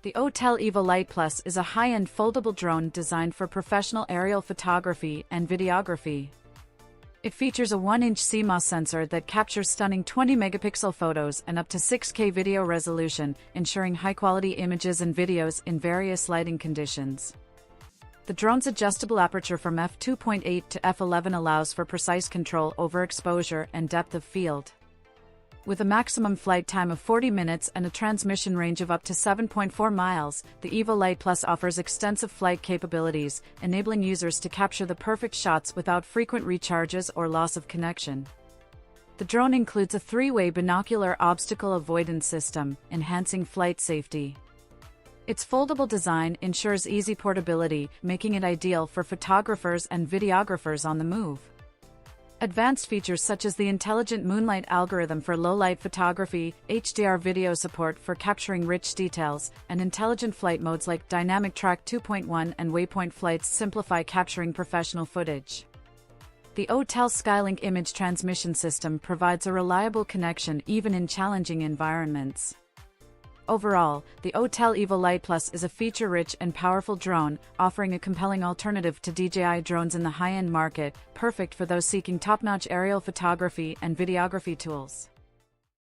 The Autel EVO Lite Plus is a high-end foldable drone designed for professional aerial photography and videography. It features a 1-inch CMOS sensor that captures stunning 20-megapixel photos and up to 6K video resolution, ensuring high-quality images and videos in various lighting conditions. The drone's adjustable aperture from f2.8 to f11 allows for precise control over exposure and depth of field. With a maximum flight time of 40 minutes and a transmission range of up to 7.4 miles, the EVO Lite Plus offers extensive flight capabilities, enabling users to capture the perfect shots without frequent recharges or loss of connection. The drone includes a 3-way binocular obstacle avoidance system, enhancing flight safety. Its foldable design ensures easy portability, making it ideal for photographers and videographers on the move. Advanced features such as the intelligent moonlight algorithm for low-light photography, HDR video support for capturing rich details, and intelligent flight modes like Dynamic Track 2.1 and Waypoint flights simplify capturing professional footage. The Autel Skylink image transmission system provides a reliable connection even in challenging environments. Overall, the Autel EVO Lite Plus is a feature-rich and powerful drone, offering a compelling alternative to DJI Drones in the high-end market, perfect for those seeking top-notch aerial photography and videography tools.